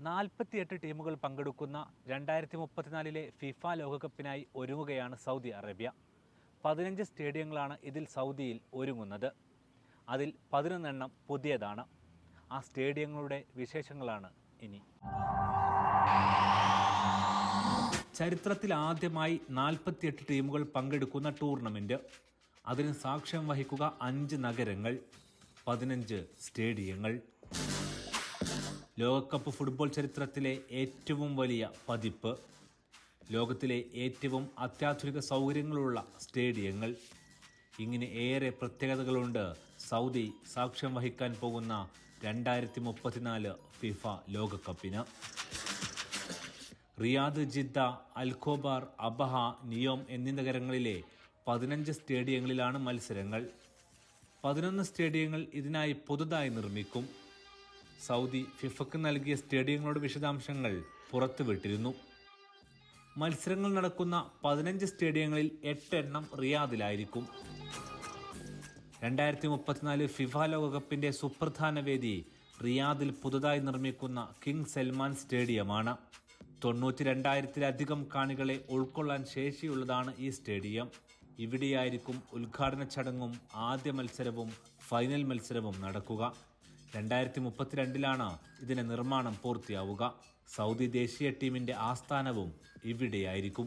48 ടീമുകൾ പങ്കെടുക്കുന്ന 2034 ഫിഫ ലോകകപ്പിനായി ഒരുങ്ങുകയാണ് സൗദി അറേബ്യ. 15 സ്റ്റേഡിയങ്ങളാണ് ഇതിൽ സൗദിയിൽ ഒരുങ്ങുന്നത്. അതിൽ 11 എണ്ണം പുതിയതാണ്. ആ സ്റ്റേഡിയങ്ങളുടെ വിശേഷങ്ങളാണ് ഇനി. ചരിത്രത്തിൽ ആദ്യമായി 48 ടീമുകൾ പങ്കെടുക്കുന്ന ടൂർണമെൻറ്റ്. അതിന് സാക്ഷ്യം വഹിക്കുക 5 നഗരങ്ങൾ, 15 സ്റ്റേഡിയങ്ങൾ. ലോകകപ്പ് ഫുട്ബോൾ ചരിത്രത്തിലെ ഏറ്റവും വലിയ പതിപ്പ്, ലോകത്തിലെ ഏറ്റവും അത്യാധുനിക സൗകര്യങ്ങളുള്ള സ്റ്റേഡിയങ്ങൾ, ഇങ്ങനെ ഏറെ പ്രത്യേകതകളുണ്ട് സൗദി സാക്ഷ്യം വഹിക്കാൻ പോകുന്ന 2034 ഫിഫ ലോകകപ്പിന്. Riyadh, Jeddah, Al Khobar, Abha, NEOM എന്നീ നഗരങ്ങളിലെ 15 സ്റ്റേഡിയങ്ങളിലാണ് മത്സരങ്ങൾ. 11 സ്റ്റേഡിയങ്ങൾ ഇതിനായി പുതുതായി നിർമ്മിക്കും. സൗദി ഫിഫക്ക് നൽകിയ സ്റ്റേഡിയങ്ങളുടെ വിശദാംശങ്ങൾ പുറത്തുവിട്ടിരുന്നു. മത്സരങ്ങൾ നടക്കുന്ന 15 സ്റ്റേഡിയങ്ങളിൽ 8 എണ്ണം റിയാദിലായിരിക്കും. 2034 ഫിഫ ലോകകപ്പിന്റെ സുപ്രധാന വേദി റിയാദിൽ പുതുതായി നിർമ്മിക്കുന്ന കിങ് സൽമാൻ സ്റ്റേഡിയമാണ്. 92,000-ലധികം കാണികളെ ഉൾക്കൊള്ളാൻ ശേഷിയുള്ളതാണ് ഈ സ്റ്റേഡിയം. ഇവിടെയായിരിക്കും ഉദ്ഘാടന ചടങ്ങും ആദ്യ മത്സരവും ഫൈനൽ മത്സരവും നടക്കുക. 2032 ഇതിന്റെ നിർമ്മാണം പൂർത്തിയാവുക. സൗദി ദേശീയ ടീമിന്റെ ആസ്ഥാനവും ഇവിടെയായിരിക്കും.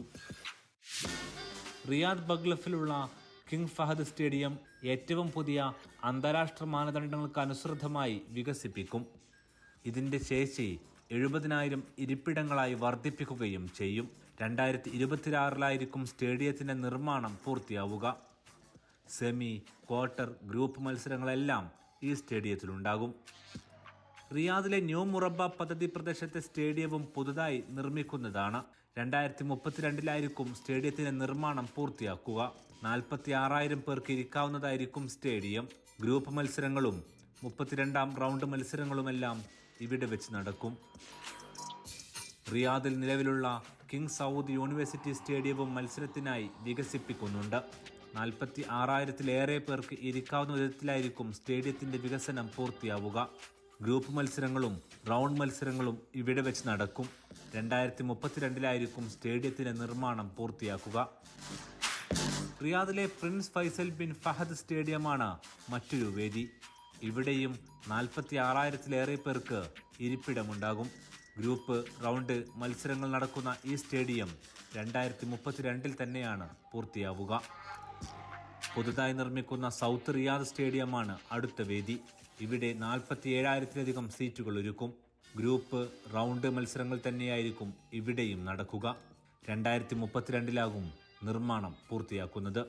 റിയാദ് ബഗ്ലഫിലുള്ള കിങ് ഫഹദ് സ്റ്റേഡിയം ഏറ്റവും പുതിയ അന്താരാഷ്ട്ര മാനദണ്ഡങ്ങൾക്ക് അനുസൃതമായി വികസിപ്പിക്കും. ഇതിന്റെ ശേഷി 70,000 ഇരിപ്പിടങ്ങളായി വർദ്ധിപ്പിക്കുകയും ചെയ്യും. 2026 സ്റ്റേഡിയത്തിന്റെ നിർമ്മാണം പൂർത്തിയാവുക. സെമി, ക്വാർട്ടർ, ഗ്രൂപ്പ് മത്സരങ്ങളെല്ലാം ഈ സ്റ്റേഡിയത്തിലുണ്ടാകും. റിയാദിലെ ന്യൂ മുറബ പദ്ധതി പ്രദേശത്തെ സ്റ്റേഡിയവും പുതുതായി നിർമ്മിക്കുന്നതാണ്. 2032 സ്റ്റേഡിയത്തിന്റെ നിർമ്മാണം പൂർത്തിയാക്കുക. 46,000 പേർക്ക് ഇരിക്കാവുന്നതായിരിക്കും സ്റ്റേഡിയം. ഗ്രൂപ്പ് മത്സരങ്ങളും 32ാം റൗണ്ട് മത്സരങ്ങളുമെല്ലാം ഇവിടെ വെച്ച് നടക്കും. റിയാദിൽ നിലവിലുള്ള കിങ് സൗദ് യൂണിവേഴ്സിറ്റി സ്റ്റേഡിയവും മത്സരത്തിനായി വികസിപ്പിക്കുന്നുണ്ട്. 46,000-ലേറെ പേർക്ക് ഇരിക്കാവുന്ന വിധത്തിലായിരിക്കും സ്റ്റേഡിയത്തിന്റെ വികസനം പൂർത്തിയാവുക. ഗ്രൂപ്പ് മത്സരങ്ങളും റൗണ്ട് മത്സരങ്ങളും ഇവിടെ വെച്ച് നടക്കും. 2032 സ്റ്റേഡിയത്തിന്റെ നിർമ്മാണം പൂർത്തിയാക്കുക. റിയാദിലെ പ്രിൻസ് ഫൈസൽ ബിൻ ഫഹദ് സ്റ്റേഡിയമാണ് മറ്റൊരു വേദി. ഇവിടെയും 46,000-ലേറെ പേർക്ക് ഇരിപ്പിടമുണ്ടാകും. ഗ്രൂപ്പ്, റൗണ്ട് മത്സരങ്ങൾ നടക്കുന്ന ഈ സ്റ്റേഡിയം 2032 തന്നെയാണ് പൂർത്തിയാവുക. പുതുതായി നിർമ്മിക്കുന്ന സൗത്ത് റിയാദ് സ്റ്റേഡിയമാണ് അടുത്ത വേദി. ഇവിടെ 47,000-ലധികം സീറ്റുകൾ ഒരുക്കും. ഗ്രൂപ്പ്, റൗണ്ട് മത്സരങ്ങൾ തന്നെയായിരിക്കും ഇവിടെയും നടക്കുക. 2032 നിർമ്മാണം പൂർത്തിയാക്കുന്നത്.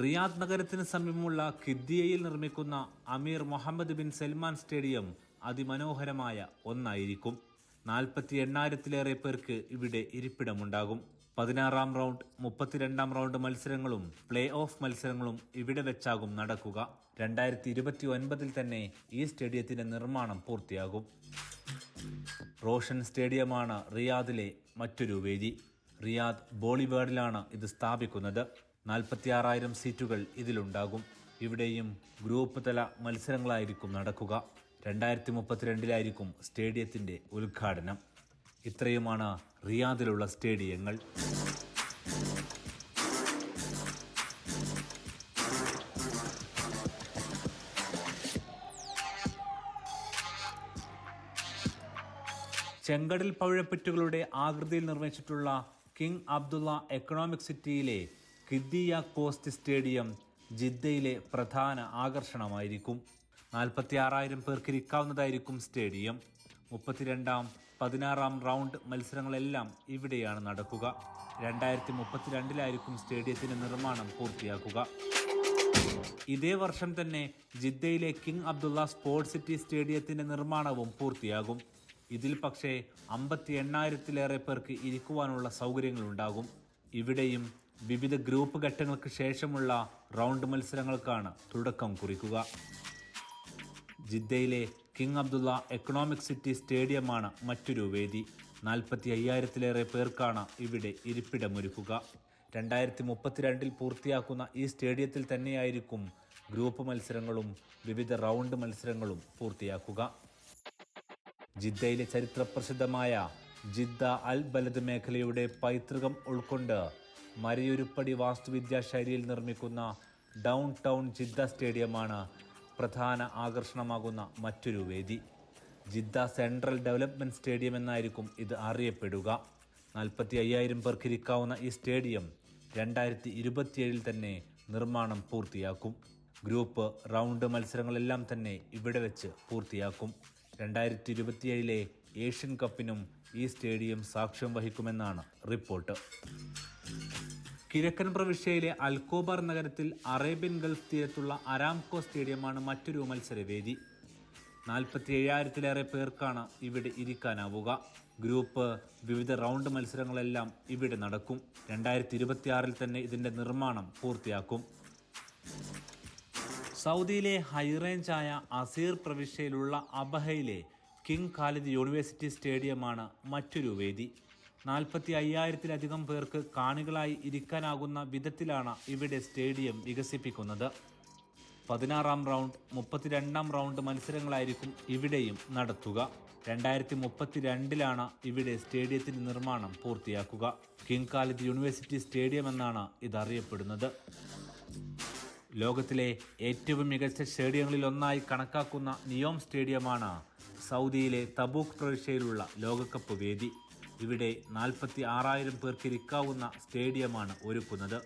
റിയാദ് നഗരത്തിന് സമീപമുള്ള ഖിദ്ദിയയിൽ നിർമ്മിക്കുന്ന അമീർ മുഹമ്മദ് ബിൻ സൽമാൻ സ്റ്റേഡിയം അതിമനോഹരമായ ഒന്നായിരിക്കും. 48,000-ലേറെ പേർക്ക് ഇവിടെ ഇരിപ്പിടമുണ്ടാകും. 16ാം റൗണ്ട്, 32ാം റൗണ്ട് മത്സരങ്ങളും പ്ലേ ഓഫ് മത്സരങ്ങളും ഇവിടെ വെച്ചാകും നടക്കുക. 2029 തന്നെ ഈ സ്റ്റേഡിയത്തിന്റെ നിർമ്മാണം പൂർത്തിയാകും. റോഷൻ സ്റ്റേഡിയമാണ് റിയാദിലെ മറ്റൊരു വേദി. റിയാദ് ബോളിവേഡിലാണ് ഇത് സ്ഥാപിക്കുന്നത്. 46,000 സീറ്റുകൾ ഇതിലുണ്ടാകും. ഇവിടെയും ഗ്രൂപ്പ് തല മത്സരങ്ങളായിരിക്കും നടക്കുക. 2032 സ്റ്റേഡിയത്തിന്റെ ഉദ്ഘാടനം. ഇത്രയുമാണ് റിയാദിലുള്ള സ്റ്റേഡിയങ്ങൾ. ചെങ്കടൽ പവിഴപ്പുറ്റുകളുടെ ആകൃതിയിൽ നിർമ്മിച്ചിട്ടുള്ള കിങ് അബ്ദുള്ള എക്കണോമിക് സിറ്റിയിലെ ഖിദ്ദിയ കോസ്റ്റ് സ്റ്റേഡിയം ജിദ്ദയിലെ പ്രധാന ആകർഷണമായിരിക്കും. 46,000 പേർക്ക് ഇരിക്കാവുന്നതായിരിക്കും സ്റ്റേഡിയം. 32ാം 16ാം റൗണ്ട് മത്സരങ്ങളെല്ലാം ഇവിടെയാണ് നടക്കുക. 2032 സ്റ്റേഡിയത്തിന്റെ നിർമ്മാണം പൂർത്തിയാക്കുക. ഇതേ വർഷം തന്നെ ജിദ്ദയിലെ കിങ് അബ്ദുള്ള സ്പോർട്സ് സിറ്റി സ്റ്റേഡിയത്തിന്റെ നിർമ്മാണവും പൂർത്തിയാകും. ഇതിൽ പക്ഷേ 58,000-ലേറെ പേർക്ക് ഇരിക്കുവാനുള്ള സൗകര്യങ്ങളുണ്ടാകും. ഇവിടെയും വിവിധ ഗ്രൂപ്പ് ഘട്ടങ്ങൾക്ക് ശേഷമുള്ള റൗണ്ട് മത്സരങ്ങൾക്കാണ് തുടക്കം കുറിക്കുക. ജിദ്ദയിലെ കിങ് അബ്ദുള്ള എക്കണോമിക് സിറ്റി സ്റ്റേഡിയമാണ് മറ്റൊരു വേദി. 45,000-ലേറെ പേർക്കാണ് ഇവിടെ ഇരിപ്പിടമൊരുക്കുക. 2032 പൂർത്തിയാക്കുന്ന ഈ സ്റ്റേഡിയത്തിൽ തന്നെയായിരിക്കും ഗ്രൂപ്പ് മത്സരങ്ങളും വിവിധ റൗണ്ട് മത്സരങ്ങളും പൂർത്തിയാക്കുക. ജിദ്ദയിലെ ചരിത്രപ്രസിദ്ധമായ ജിദ്ദ അൽ ബലദ് മേഖലയുടെ പൈതൃകം ഉൾക്കൊണ്ട് മരയുരുപ്പടി വാസ്തുവിദ്യാ ശൈലിയിൽ നിർമ്മിക്കുന്ന ഡൗൺ ടൗൺ ജിദ്ദ സ്റ്റേഡിയമാണ് പ്രധാന ആകർഷണമാകുന്ന മറ്റൊരു വേദി. ജിദ്ദ സെൻട്രൽ ഡെവലപ്മെൻറ്റ് സ്റ്റേഡിയം എന്നായിരിക്കും ഇത് അറിയപ്പെടുക. 45,000 പേർക്ക് ഇരിക്കാവുന്ന ഈ സ്റ്റേഡിയം 2027 തന്നെ നിർമ്മാണം പൂർത്തിയാക്കും. ഗ്രൂപ്പ് റൗണ്ട് മത്സരങ്ങളെല്ലാം തന്നെ ഇവിടെ വെച്ച് പൂർത്തിയാക്കും. 2027 ഏഷ്യൻ കപ്പിനും ഈ സ്റ്റേഡിയം സാക്ഷ്യം വഹിക്കുമെന്നാണ് റിപ്പോർട്ട്. കിഴക്കൻ പ്രവിശ്യയിലെ അൽഖോബർ നഗരത്തിൽ അറേബ്യൻ ഗൾഫ് തീരത്തുള്ള അരാംകോ സ്റ്റേഡിയമാണ് മറ്റൊരു മത്സരവേദി. 47,000-ലേറെ പേർക്കാണ് ഇവിടെ ഇരിക്കാനാവുക. ഗ്രൂപ്പ് വിവിധ റൗണ്ട് മത്സരങ്ങളെല്ലാം ഇവിടെ നടക്കും. 2026 തന്നെ ഇതിൻ്റെ നിർമ്മാണം പൂർത്തിയാക്കും. സൗദിയിലെ ഹൈറേഞ്ചായ അസീർ പ്രവിശ്യയിലുള്ള അബഹയിലെ കിങ് ഖാലിദ് യൂണിവേഴ്സിറ്റി സ്റ്റേഡിയമാണ് മറ്റൊരു വേദി. 45,000-ലധികം പേർക്ക് കാണികളായി ഇരിക്കാനാകുന്ന വിധത്തിലാണ് ഇവിടെ സ്റ്റേഡിയം വികസിപ്പിക്കുന്നത്. 16-ാം റൗണ്ട്, 32-ാം റൗണ്ട് മത്സരങ്ങളായിരിക്കും ഇവിടെയും നടത്തുക. 2032 ഇവിടെ സ്റ്റേഡിയത്തിൻ്റെ നിർമ്മാണം പൂർത്തിയാക്കുക. കിങ് ഖാലിദ് യൂണിവേഴ്സിറ്റി സ്റ്റേഡിയം എന്നാണ് ഇതറിയപ്പെടുന്നത്. ലോകത്തിലെ ഏറ്റവും മികച്ച സ്റ്റേഡിയങ്ങളിലൊന്നായി കണക്കാക്കുന്ന നിയോം സ്റ്റേഡിയമാണ് സൗദിയിലെ തബൂക്ക് പ്രവിശ്യയിലുള്ള ലോകകപ്പ് വേദി. ഇവിടെ 46,000 പേർക്ക് ഇരിക്കാവുന്ന സ്റ്റേഡിയമാണ് ഒരുക്കുന്നത്.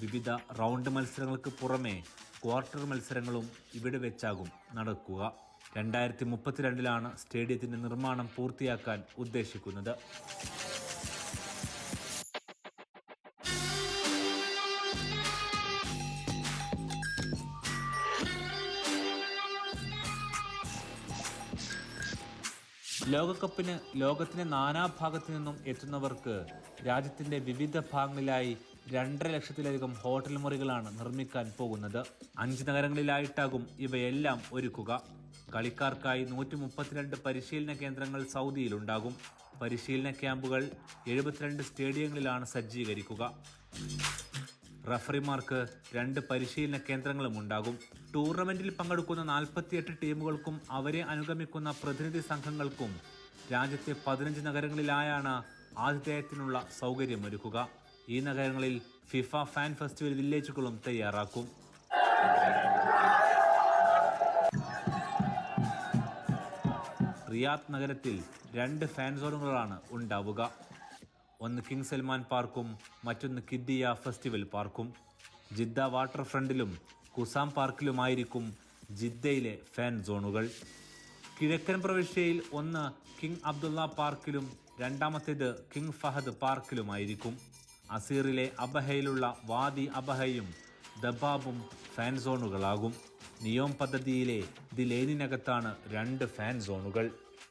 വിവിധ റൗണ്ട് മത്സരങ്ങൾക്ക് പുറമെ ക്വാർട്ടർ മത്സരങ്ങളും ഇവിടെ വെച്ചാകും നടക്കുക. 2032 സ്റ്റേഡിയത്തിൻ്റെ നിർമ്മാണം പൂർത്തിയാക്കാൻ ഉദ്ദേശിക്കുന്നത്. ലോകകപ്പിന് ലോകത്തിൻ്റെ നാനാഭാഗത്തു നിന്നും എത്തുന്നവർക്ക് രാജ്യത്തിൻ്റെ വിവിധ ഭാഗങ്ങളിലായി 2.5 ലക്ഷത്തിലധികം ഹോട്ടൽ മുറികളാണ് നിർമ്മിക്കാൻ പോകുന്നത്. 5 നഗരങ്ങളിലായിട്ടാകും ഇവയെല്ലാം ഒരുക്കുക. കളിക്കാർക്കായി 132 പരിശീലന കേന്ദ്രങ്ങൾ സൗദിയിലുണ്ടാകും. പരിശീലന ക്യാമ്പുകൾ 72 സ്റ്റേഡിയങ്ങളിലാണ് സജ്ജീകരിക്കുക. റഫറിമാർക്ക് 2 പരിശീലന കേന്ദ്രങ്ങളും ഉണ്ടാകും. ടൂർണമെന്റിൽ പങ്കെടുക്കുന്ന 48 ടീമുകൾക്കും അവരെ അനുഗമിക്കുന്ന പ്രതിനിധി സംഘങ്ങൾക്കും രാജ്യത്തെ 15 നഗരങ്ങളിലായാണ് ആതിഥേയത്തിനുള്ള സൗകര്യമൊരുക്കുക. ഈ നഗരങ്ങളിൽ ഫിഫ ഫാൻ ഫെസ്റ്റിവൽ വില്ലേജുകളും തയ്യാറാക്കും. റിയാദ് നഗരത്തിൽ 2 ഫാൻ സോണുകളാണ് ഉണ്ടാവുക. ഒന്ന് കിങ് സൽമാൻ പാർക്കും മറ്റൊന്ന് കിദ്ദിയ ഫെസ്റ്റിവൽ പാർക്കും. ജിദ്ദ വാട്ടർ ഫ്രണ്ടിലും കുസാം പാർക്കിലുമായിരിക്കും ജിദ്ദയിലെ ഫാൻ സോണുകൾ. കിഴക്കൻ പ്രവിശ്യയിൽ ഒന്ന് കിങ് അബ്ദുള്ള പാർക്കിലും രണ്ടാമത്തേത് കിങ് ഫഹദ് പാർക്കിലുമായിരിക്കും. അസീറിലെ അബഹയിലുള്ള വാദി അബഹയും ദബാബും ഫാൻ സോണുകളാകും. നിയോം പദ്ധതിയിലെ ദി ലെയ്നിനകത്താണ് 2 ഫാൻ സോണുകൾ.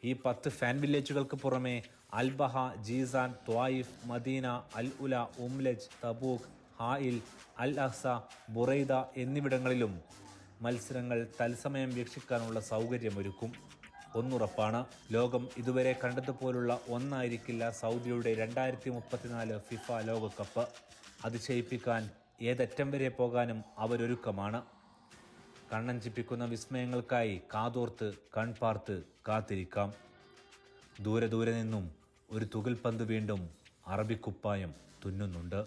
ഈ 10 ഫാൻ വില്ലേജുകൾക്ക് പുറമെ അൽബഹ, ജീസാൻ, ത്വായിഫ്, മദീന, അൽ ഉല, ഉംലജ്, തബൂക്ക്, ഹായിൽ, അൽ അഹ്സ, ബുറൈദ എന്നിവിടങ്ങളിലും മത്സരങ്ങൾ തത്സമയം വീക്ഷിക്കാനുള്ള സൗകര്യമൊരുക്കും. ഒന്നുറപ്പാണ്, ലോകം ഇതുവരെ കണ്ടതുപോലുള്ള ഒന്നായിരിക്കില്ല സൗദിയുടെ 2034 ഫിഫ ലോകകപ്പ്. അതിശയിപ്പിക്കാൻ ഏതറ്റം വരെ പോകാനും അവരൊരുക്കമാണ്. കണ്ണഞ്ചിപ്പിക്കുന്ന വിസ്മയങ്ങൾക്കായി കാതോർത്ത് കൺപാർത്ത് കാത്തിരിക്കാം. ദൂരെ ദൂരെ നിന്നും ഒരു തുകൽപന്ത് വീണ്ടും അറബിക്കുപ്പായം തുന്നുന്നുണ്ട്.